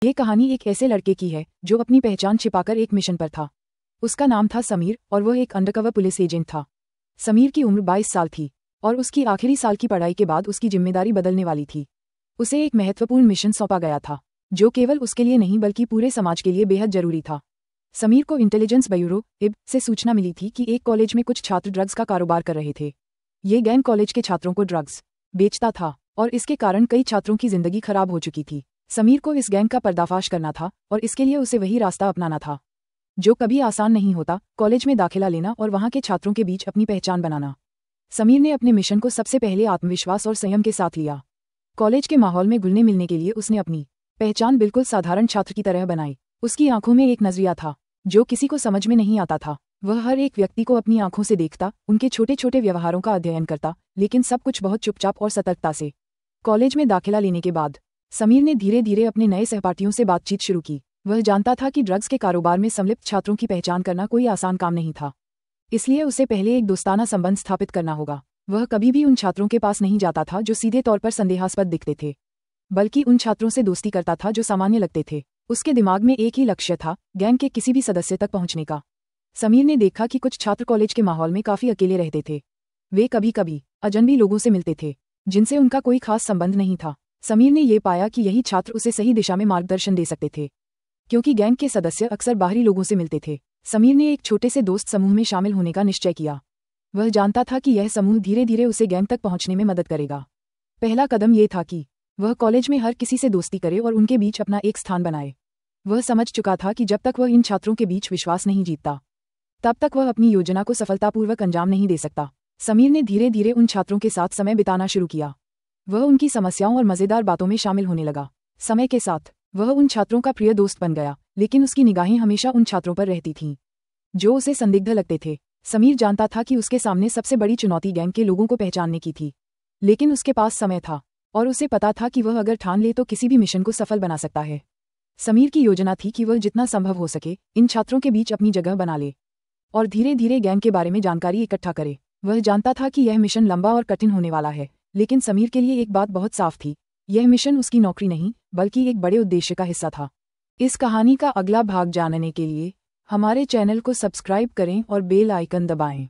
ये कहानी एक ऐसे लड़के की है जो अपनी पहचान छिपाकर एक मिशन पर था। उसका नाम था समीर और वह एक अंडरकवर पुलिस एजेंट था। समीर की उम्र 22 साल थी और उसकी आखिरी साल की पढ़ाई के बाद उसकी जिम्मेदारी बदलने वाली थी। उसे एक महत्वपूर्ण मिशन सौंपा गया था जो केवल उसके लिए नहीं बल्कि पूरे समाज के लिए बेहद जरूरी था। समीर को इंटेलिजेंस ब्यूरो (IB) से सूचना मिली थी कि एक कॉलेज में कुछ छात्र ड्रग्स का कारोबार कर रहे थे। ये गैंग कॉलेज के छात्रों को ड्रग्स बेचता था और इसके कारण कई छात्रों की जिंदगी खराब हो चुकी थी। समीर को इस गैंग का पर्दाफाश करना था और इसके लिए उसे वही रास्ता अपनाना था जो कभी आसान नहीं होता, कॉलेज में दाखिला लेना और वहां के छात्रों के बीच अपनी पहचान बनाना। समीर ने अपने मिशन को सबसे पहले आत्मविश्वास और संयम के साथ लिया। कॉलेज के माहौल में घुलने मिलने के लिए उसने अपनी पहचान बिल्कुल साधारण छात्र की तरह बनाई। उसकी आंखों में एक नजरिया था जो किसी को समझ में नहीं आता था। वह हर एक व्यक्ति को अपनी आंखों से देखता, उनके छोटे छोटे व्यवहारों का अध्ययन करता, लेकिन सब कुछ बहुत चुपचाप और सतर्कता से। कॉलेज में दाखिला लेने के बाद समीर ने धीरे धीरे अपने नए सहपाठियों से बातचीत शुरू की। वह जानता था कि ड्रग्स के कारोबार में संलिप्त छात्रों की पहचान करना कोई आसान काम नहीं था, इसलिए उसे पहले एक दोस्ताना संबंध स्थापित करना होगा। वह कभी भी उन छात्रों के पास नहीं जाता था जो सीधे तौर पर संदेहास्पद दिखते थे, बल्कि उन छात्रों से दोस्ती करता था जो सामान्य लगते थे। उसके दिमाग में एक ही लक्ष्य था, गैंग के किसी भी सदस्य तक पहुंचने का। समीर ने देखा कि कुछ छात्र कॉलेज के माहौल में काफी अकेले रहते थे। वे कभी कभी अजनबी लोगों से मिलते थे जिनसे उनका कोई खास संबंध नहीं था। समीर ने ये पाया कि यही छात्र उसे सही दिशा में मार्गदर्शन दे सकते थे, क्योंकि गैंग के सदस्य अक्सर बाहरी लोगों से मिलते थे। समीर ने एक छोटे से दोस्त समूह में शामिल होने का निश्चय किया। वह जानता था कि यह समूह धीरे धीरे उसे गैंग तक पहुंचने में मदद करेगा। पहला कदम ये था कि वह कॉलेज में हर किसी से दोस्ती करे और उनके बीच अपना एक स्थान बनाए। वह समझ चुका था कि जब तक वह इन छात्रों के बीच विश्वास नहीं जीतता, तब तक वह अपनी योजना को सफलतापूर्वक अंजाम नहीं दे सकता। समीर ने धीरे धीरे उन छात्रों के साथ समय बिताना शुरू किया। वह उनकी समस्याओं और मजेदार बातों में शामिल होने लगा। समय के साथ वह उन छात्रों का प्रिय दोस्त बन गया, लेकिन उसकी निगाहें हमेशा उन छात्रों पर रहती थीं जो उसे संदिग्ध लगते थे। समीर जानता था कि उसके सामने सबसे बड़ी चुनौती गैंग के लोगों को पहचानने की थी, लेकिन उसके पास समय था और उसे पता था कि वह अगर ठान ले तो किसी भी मिशन को सफल बना सकता है। समीर की योजना थी कि वह जितना संभव हो सके इन छात्रों के बीच अपनी जगह बना ले और धीरे धीरे गैंग के बारे में जानकारी इकट्ठा करे। वह जानता था कि यह मिशन लंबा और कठिन होने वाला है, लेकिन समीर के लिए एक बात बहुत साफ थी, यह मिशन उसकी नौकरी नहीं बल्कि एक बड़े उद्देश्य का हिस्सा था। इस कहानी का अगला भाग जानने के लिए हमारे चैनल को सब्सक्राइब करें और बेल आइकन दबाएं।